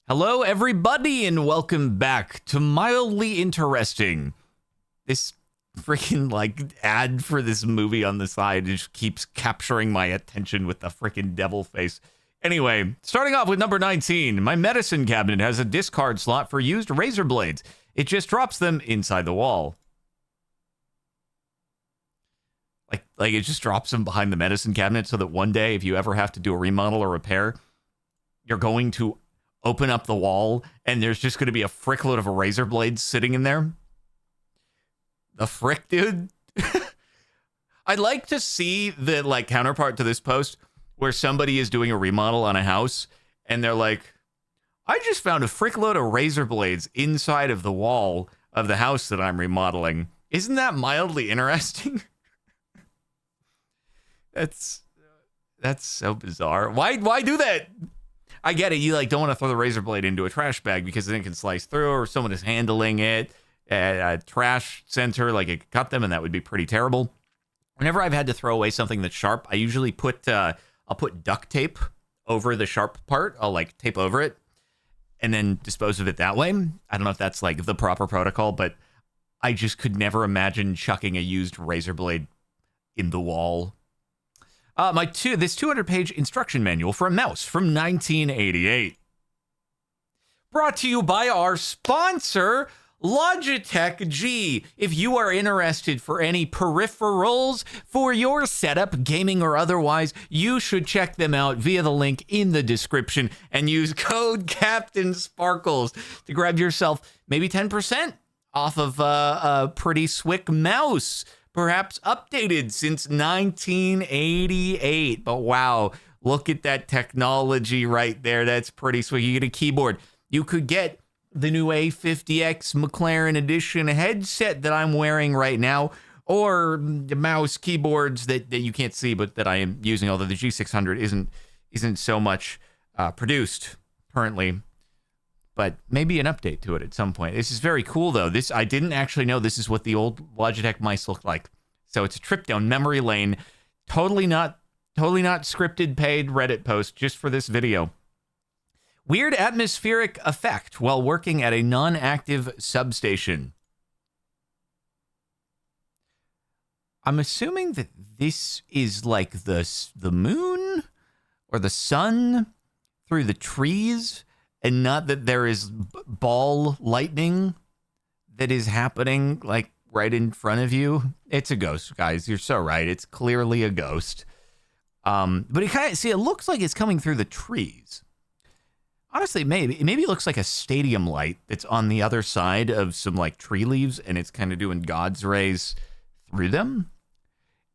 Hello, everybody, and welcome back to Mildly Interesting. This freaking, ad for this movie on the side just keeps capturing my attention with the freaking devil face. Anyway, starting off with number 19, my medicine cabinet has a discard slot for used razor blades. It just drops them inside the wall. Like it just drops them behind the medicine cabinet so that one day, if you ever have to do a remodel or repair, you're going to open up the wall and there's just going to be a frickload of razor blades sitting in there. The frick, dude. I'd like to see the counterpart to this post where somebody is doing a remodel on a house and they're like, I just found a frickload of razor blades inside of the wall of the house that I'm remodeling. Isn't that mildly interesting? That's so bizarre. Why do that? I get it. You don't want to throw the razor blade into a trash bag because then it can slice through, or someone is handling it at a trash center, it could cut them, and that would be pretty terrible. Whenever I've had to throw away something that's sharp, I usually I'll put duct tape over the sharp part. I'll tape over it and then dispose of it that way. I don't know if that's the proper protocol, but I just could never imagine chucking a used razor blade in the wall. This 200-page instruction manual for a mouse from 1988. Brought to you by our sponsor, Logitech G. If you are interested for any peripherals for your setup, gaming or otherwise, you should check them out via the link in the description and use code Captain Sparkles to grab yourself maybe 10% off of a pretty swick mouse. Perhaps updated since 1988. But wow, look at that technology right there. That's pretty sweet. You get a keyboard. You could get the new A50X McLaren Edition headset that I'm wearing right now, or the mouse keyboards that you can't see, but that I am using, although the G600 isn't so much produced currently. But maybe an update to it at some point. This is very cool, though. I didn't actually know this is what the old Logitech mice looked like. So it's a trip down memory lane. Totally not scripted, paid Reddit post just for this video. Weird atmospheric effect while working at a non-active substation. I'm assuming that this is the moon or the sun through the trees, and not that there is ball lightning that is happening right in front of you. It's a ghost, guys. You're so right. It's clearly a ghost. But it looks like it's coming through the trees. Honestly, maybe it looks like a stadium light that's on the other side of some tree leaves, and it's kind of doing God's rays through them.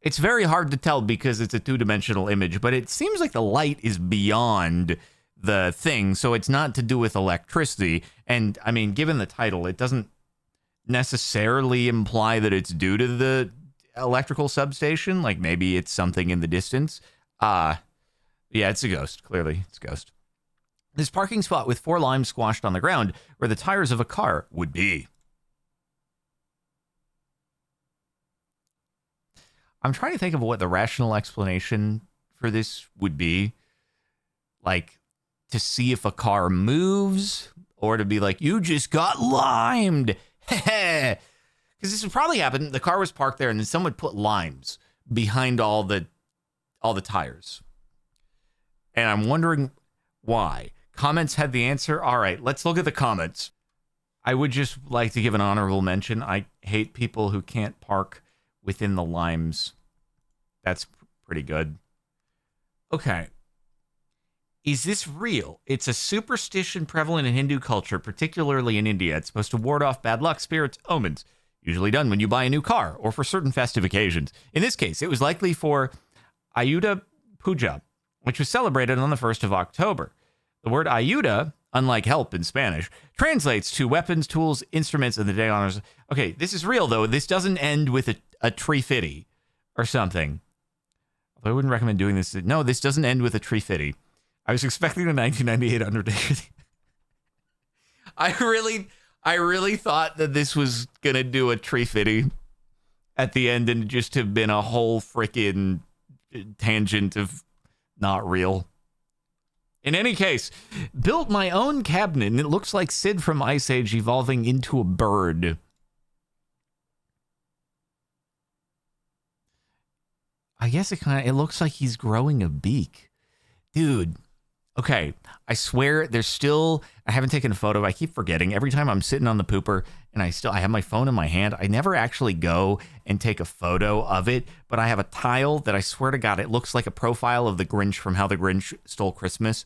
It's very hard to tell because it's a two-dimensional image, but it seems like the light is beyond the thing, so it's not to do with electricity. And I mean, given the title, it doesn't necessarily imply that it's due to the electrical substation. Maybe it's something in the distance. Yeah, it's a ghost. Clearly, it's a ghost. This parking spot with 4 limes squashed on the ground where the tires of a car would be. I'm trying to think of what the rational explanation for this would be. To see if a car moves, or to be you just got limed. Because this would probably happen. The car was parked there, and then someone put limes behind all the tires. And I'm wondering why. Comments had the answer. All right, let's look at the comments. I would just like to give an honorable mention. I hate people who can't park within the limes. That's pretty good. Okay. Is this real? It's a superstition prevalent in Hindu culture, particularly in India. It's supposed to ward off bad luck, spirits, omens. Usually done when you buy a new car or for certain festive occasions. In this case, it was likely for Ayuda Puja, which was celebrated on the 1st of October. The word Ayuda, unlike help in Spanish, translates to weapons, tools, instruments, and the day honors. Okay, this is real, though. This doesn't end with a tree fitty or something. Although I wouldn't recommend doing this. No, this doesn't end with a tree fitty. I was expecting a 1998 Undertaker. I really thought that this was going to do a tree fitty at the end and just have been a whole freaking tangent of not real. In any case, built my own cabinet, and it looks like Sid from Ice Age evolving into a bird. I guess it looks like he's growing a beak. Dude, okay, I swear I haven't taken a photo. I keep forgetting. Every time I'm sitting on the pooper and I have my phone in my hand, I never actually go and take a photo of it, but I have a tile that I swear to God, it looks like a profile of the Grinch from How the Grinch Stole Christmas.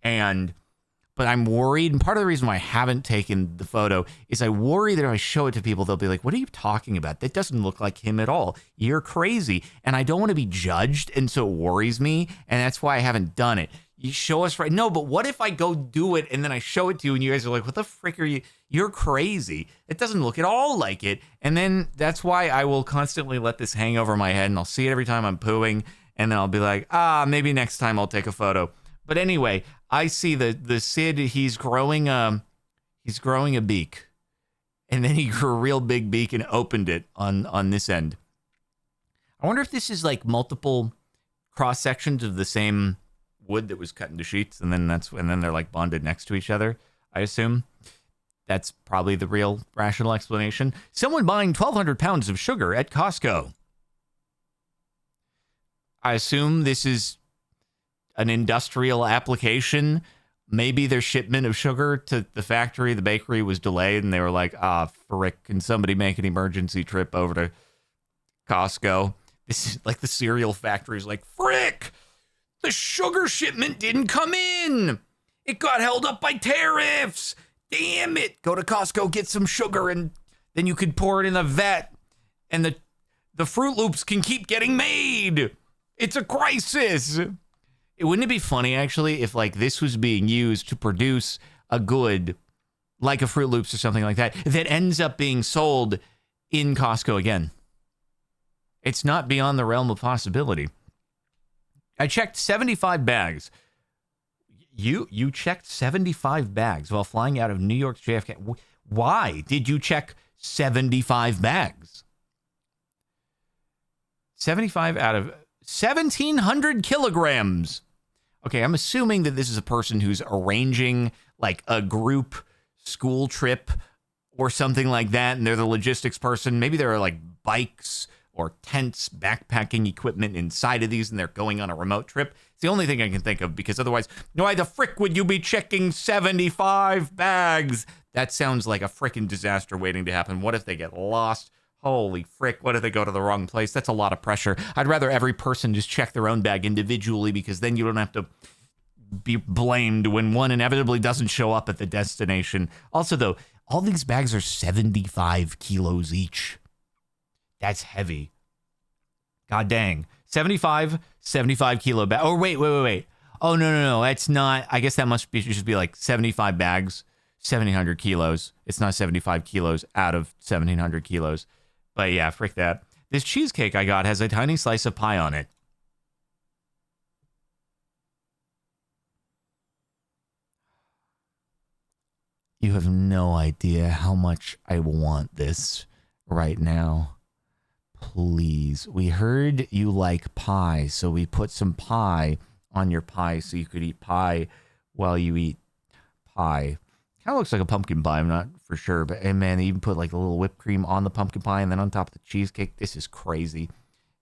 But I'm worried, and part of the reason why I haven't taken the photo is I worry that if I show it to people, they'll be like, what are you talking about? That doesn't look like him at all. You're crazy. And I don't want to be judged, and so it worries me, and that's why I haven't done it. You show us right. No, but what if I go do it, and then I show it to you, and you guys are like, what the frick are you? You're crazy. It doesn't look at all like it. And then that's why I will constantly let this hang over my head, and I'll see it every time I'm pooing, and then I'll be like, maybe next time I'll take a photo. But anyway, I see the Sid, he's growing a beak. And then he grew a real big beak and opened it on this end. I wonder if this is like multiple cross sections of the same wood that was cut into sheets, and then they're like bonded next to each other, I assume. That's probably the real rational explanation. Someone buying 1,200 pounds of sugar at Costco. I assume this is an industrial application. Maybe their shipment of sugar to the factory, the bakery, was delayed, and they were like, frick, can somebody make an emergency trip over to Costco? This is like the cereal factory's like, frick, the sugar shipment didn't come in. It got held up by tariffs. Damn it. Go to Costco, get some sugar, and then you could pour it in the vat, and the Fruit Loops can keep getting made. It's a crisis. Wouldn't it be funny, actually, if like this was being used to produce a good, like a Fruit Loops or something like that, that ends up being sold in Costco again? It's not beyond the realm of possibility. I checked 75 bags. You checked 75 bags while flying out of New York to JFK. Why did you check 75 bags? 75 out of 1,700 kilograms. Okay, I'm assuming that this is a person who's arranging like a group school trip or something like that, and they're the logistics person. Maybe there are like bikes or tents, backpacking equipment inside of these, and they're going on a remote trip. It's the only thing I can think of, because otherwise, why the frick would you be checking 75 bags? That sounds like a frickin' disaster waiting to happen. What if they get lost? Holy frick, what if they go to the wrong place? That's a lot of pressure. I'd rather every person just check their own bag individually, because then you don't have to be blamed when one inevitably doesn't show up at the destination. Also, though, all these bags are 75 kilos each. That's heavy. God dang. 75 kilo bag. Oh, wait. Oh, no. That's not. I guess that must be just be like 75 bags, 1,700 kilos. It's not 75 kilos out of 1,700 kilos. But yeah, frick that. This cheesecake I got has a tiny slice of pie on it. You have no idea how much I want this right now. Please. We heard you like pie, so we put some pie on your pie so you could eat pie while you eat pie. Kind of looks like a pumpkin pie, I'm not for sure, but hey, man, they even put like a little whipped cream on the pumpkin pie and then on top of the cheesecake. This is crazy.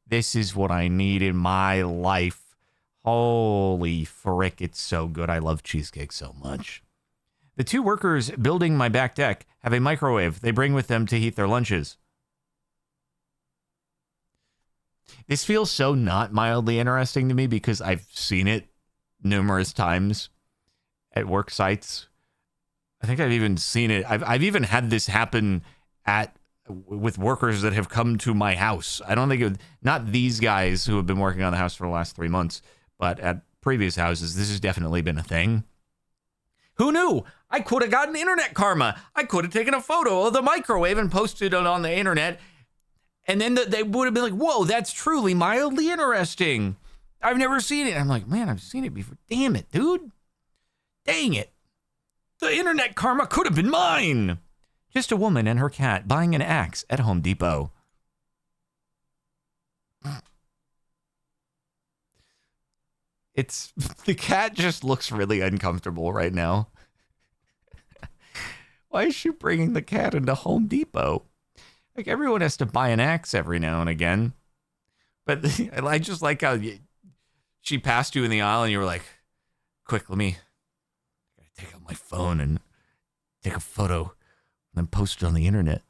This is what I need in my life. Holy frick, it's so good. I love cheesecake so much. The two workers building my back deck have a microwave they bring with them to heat their lunches. This feels so not mildly interesting to me because I've seen it numerous times at work sites. I think I've even seen it. I've even had this happen with workers that have come to my house. I don't think not these guys who have been working on the house for the last 3 months, but at previous houses, this has definitely been a thing. Who knew? I could have gotten internet karma. I could have taken a photo of the microwave and posted it on the internet. And then they would have been like, whoa, that's truly mildly interesting. I've never seen it. I'm like, man, I've seen it before. Damn it, dude. Dang it. The internet karma could have been mine. Just a woman and her cat buying an axe at Home Depot. It's the cat just looks really uncomfortable right now. Why is she bringing the cat into Home Depot? Like, everyone has to buy an axe every now and again. But I just like how she passed you in the aisle and you were like, quick, let me take out my phone and take a photo and then post it on the internet.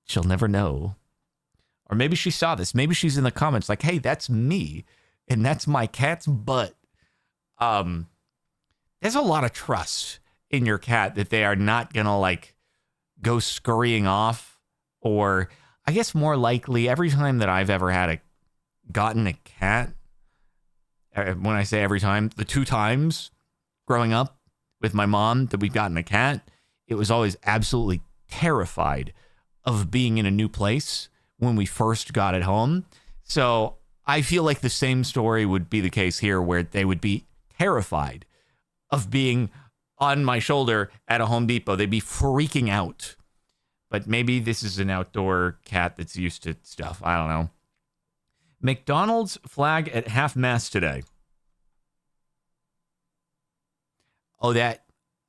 She'll never know. Or maybe she saw this. Maybe she's in the comments like, hey, that's me. And that's my cat's butt. There's a lot of trust in your cat that they are not going to like go scurrying off. Or I guess more likely every time that I've ever gotten a cat, when I say every time, the 2 times growing up with my mom that we've gotten a cat, it was always absolutely terrified of being in a new place when we first got it home. So I feel like the same story would be the case here, where they would be terrified of being on my shoulder at a Home Depot. They'd be freaking out. But maybe this is an outdoor cat that's used to stuff. I don't know. McDonald's flag at half-mast today.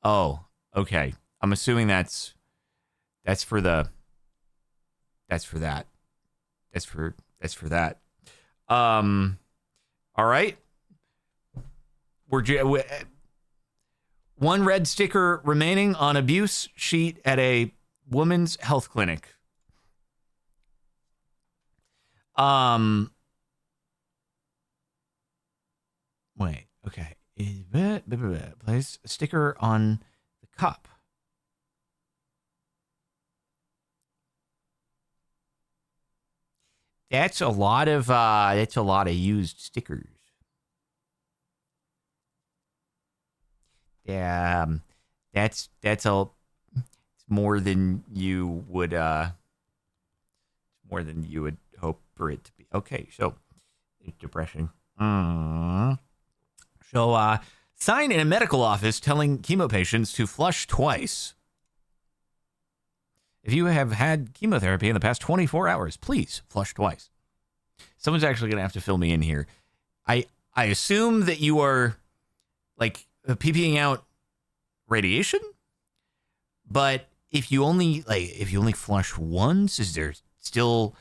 Oh, okay. I'm assuming that's for that. All right. One red sticker remaining on abuse sheet at a woman's health clinic. Wait, okay. Place a sticker on the cup. That's a lot of used stickers. Yeah, it's more than you would hope for it to be. Okay, so depression. So sign in a medical office telling chemo patients to flush twice. If you have had chemotherapy in the past 24 hours, please flush twice. Someone's actually going to have to fill me in here. I assume that you are like peeing out radiation, but if you only flush once, is there still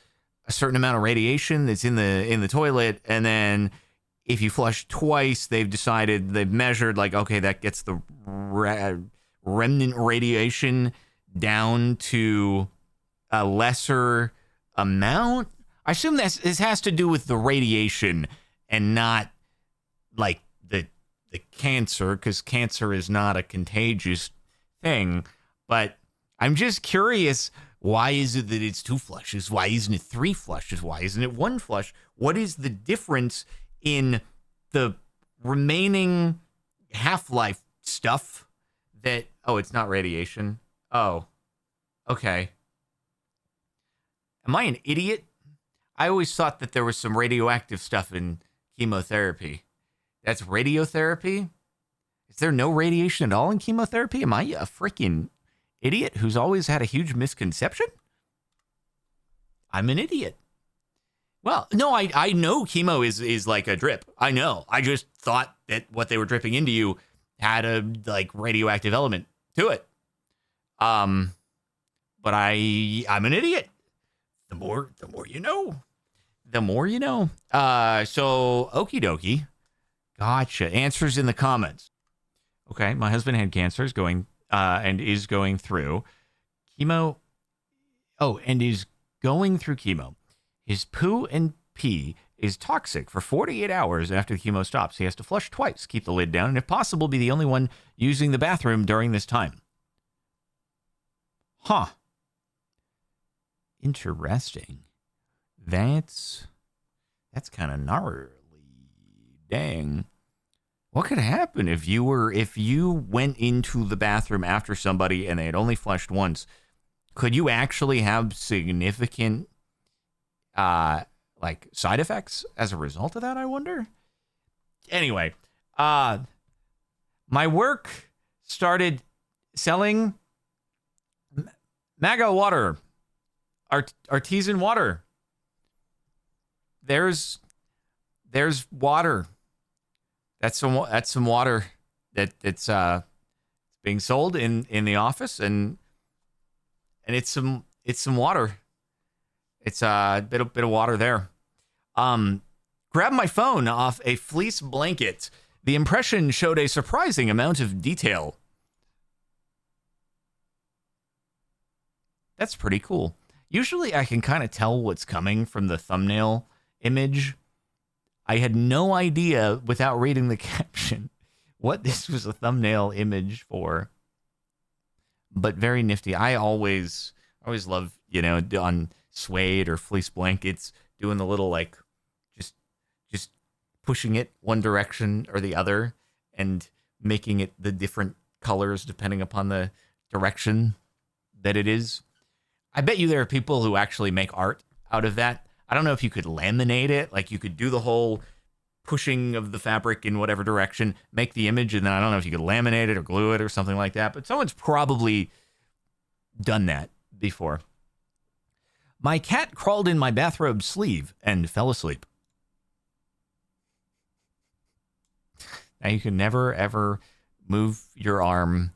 a certain amount of radiation that's in the toilet? And then if you flush twice, they've measured like, okay, that gets the remnant radiation down to a lesser amount. I assume this has to do with the radiation and not like the cancer, because cancer is not a contagious thing. But I'm just curious, why is it that it's 2 flushes? Why isn't it 3 flushes? Why isn't it 1 flush? What is the difference in the remaining half-life stuff that, oh, it's not radiation? Oh, okay. Am I an idiot? I always thought that there was some radioactive stuff in chemotherapy. That's radiotherapy? Is there no radiation at all in chemotherapy? Am I a freaking idiot who's always had a huge misconception? I'm an idiot. Well, no, I know chemo is like a drip. I know. I just thought that what they were dripping into you had a like radioactive element to it. But I'm an idiot. The more you know. The more you know. So okie dokie. Gotcha. Answers in the comments. Okay, my husband had cancer, is going through chemo. Oh, and is going through chemo. His poo and pee is toxic for 48 hours after the chemo stops. He has to flush twice, keep the lid down, and if possible, be the only one using the bathroom during this time. Huh. Interesting. That's kind of gnarly. Dang. What could happen if you went into the bathroom after somebody and they had only flushed once? Could you actually have significant like side effects as a result of that, I wonder? Anyway, my work started selling MAGA water, artesian water. There's water that's some water it's being sold in the office, and it's some water. It's a bit of water there. Grab my phone off a fleece blanket. The impression showed a surprising amount of detail. That's pretty cool. Usually I can kind of tell what's coming from the thumbnail image. I had no idea without reading the caption what this was a thumbnail image for. But very nifty. I always love, on suede or fleece blankets, doing the little like just pushing it one direction or the other and making it the different colors depending upon the direction that it is. I bet you there are people who actually make art out of that. I don't know if you could laminate it, like you could do the whole pushing of the fabric in whatever direction, make the image, and then I don't know if you could laminate it or glue it or something like that, but someone's probably done that before. My cat crawled in my bathrobe sleeve and fell asleep. Now you can never, ever move your arm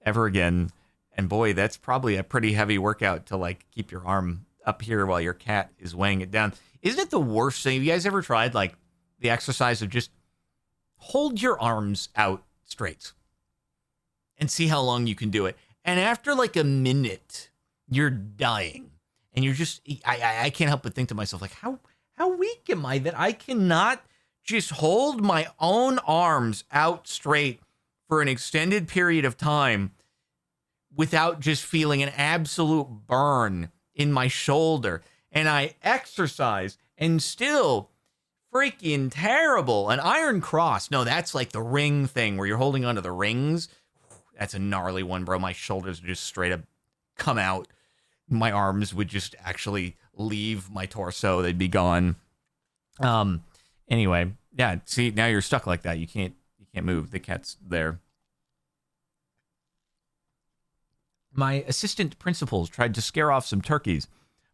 ever again. And boy, that's probably a pretty heavy workout to like keep your arm up here while your cat is weighing it down. Isn't it the worst thing? Have you guys ever tried like the exercise of just hold your arms out straight and see how long you can do it? And after like a minute, you're dying. And you're just, I can't help but think to myself, like, how weak am I that I cannot just hold my own arms out straight for an extended period of time without just feeling an absolute burn in my shoulder. And I exercise and still freaking terrible. An iron cross. No, that's like the ring thing where you're holding onto the rings. That's a gnarly one, bro. My shoulders just straight up come out. My arms would just actually leave my torso. They'd be gone. Anyway, yeah, see, now you're stuck like that. You can't move. The cat's there. My assistant principals tried to scare off some turkeys,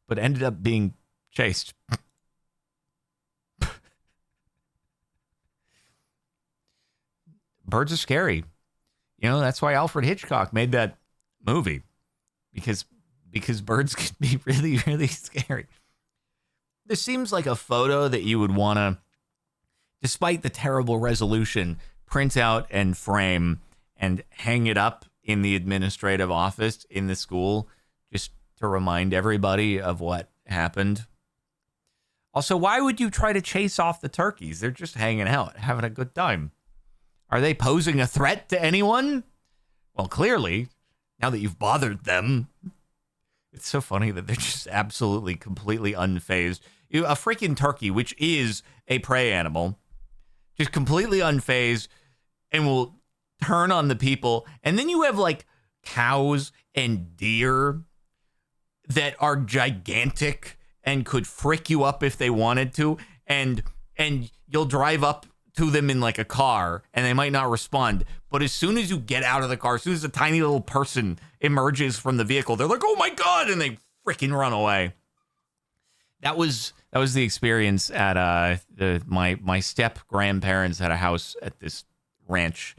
but ended up being chased. Birds are scary. That's why Alfred Hitchcock made that movie. Because birds can be really, really scary. This seems like a photo that you would want to, despite the terrible resolution, print out and frame and hang it up in the administrative office in the school just to remind everybody of what happened. Also, why would you try to chase off the turkeys? They're just hanging out, having a good time. Are they posing a threat to anyone? Well, clearly, now that you've bothered them. It's so funny that they're just absolutely, completely unfazed. A freaking turkey, which is a prey animal, just completely unfazed and will turn on the people. And then you have like cows and deer that are gigantic and could frick you up if they wanted to. And you'll drive up to them in like a car and they might not respond. But as soon as you get out of the car, as soon as a tiny little person emerges from the vehicle, they're like, oh my God, and they freaking run away. That was the experience at my step grandparents had a house at this ranch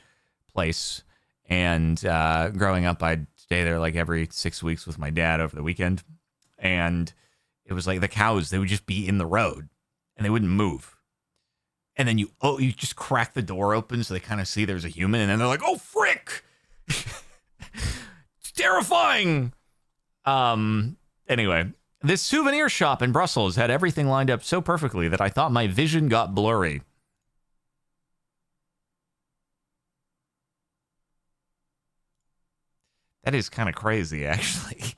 place. And growing up, I'd stay there like every 6 weeks with my dad over the weekend. And it was like the cows, they would just be in the road and they wouldn't move. And then you just crack the door open so they kind of see there's a human. And then they're like, oh, frick. It's terrifying. Anyway, this souvenir shop in Brussels had everything lined up so perfectly that I thought my vision got blurry. That is kind of crazy, actually.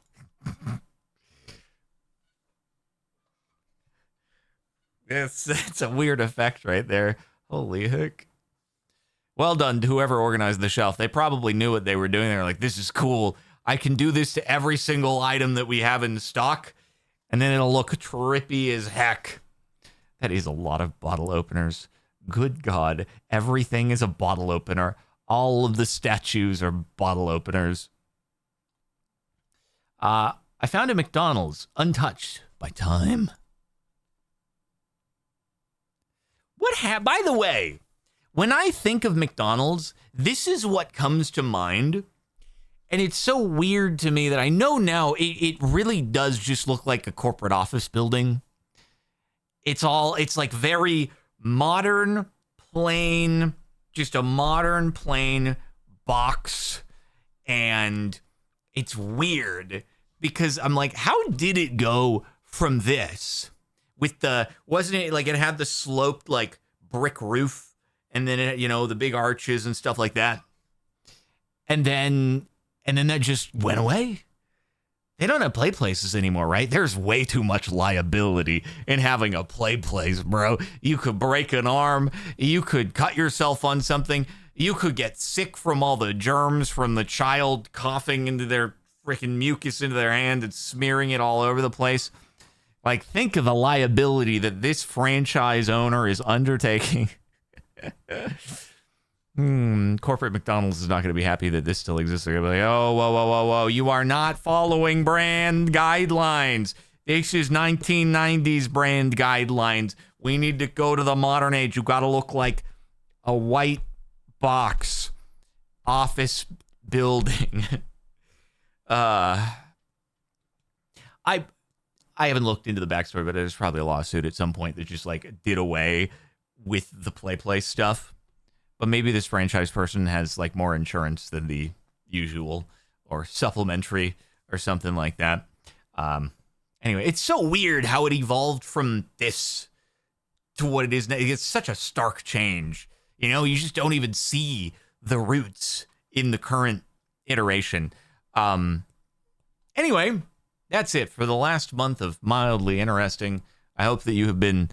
It's a weird effect right there. Holy heck. Well done to whoever organized the shelf. They probably knew what they were doing. They were like, this is cool. I can do this to every single item that we have in stock, and then it'll look trippy as heck. That is a lot of bottle openers. Good God. Everything is a bottle opener. All of the statues are bottle openers. I found a McDonald's untouched by time. By the way, when I think of McDonald's, this is what comes to mind. And it's so weird to me that I know now it really does just look like a corporate office building. It's like very modern, plain, just a modern, plain box. And it's weird because I'm like, how did it go from this? Wasn't it like it had the sloped like brick roof and then it, the big arches and stuff like that. And then that just went away. They don't have play places anymore, right? There's way too much liability in having a play place, bro. You could break an arm. You could cut yourself on something. You could get sick from all the germs from the child coughing into their freaking mucus into their hand and smearing it all over the place. Like, think of the liability that this franchise owner is undertaking. Corporate McDonald's is not going to be happy that this still exists. They're going to be like, oh, whoa. You are not following brand guidelines. This is 1990s brand guidelines. We need to go to the modern age. You got to look like a white box office building. I haven't looked into the backstory, but there's probably a lawsuit at some point that just like did away with the play stuff. But maybe this franchise person has like more insurance than the usual or supplementary or something like that. Anyway, it's so weird how it evolved from this to what it is now. It's such a stark change. You just don't even see the roots in the current iteration. Anyway, that's it for the last month of Mildly Interesting. I hope that you have been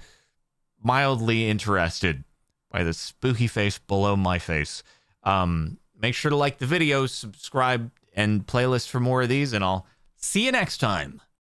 mildly interested by the spooky face below my face. Make sure to like the video, subscribe, and playlist for more of these, and I'll see you next time.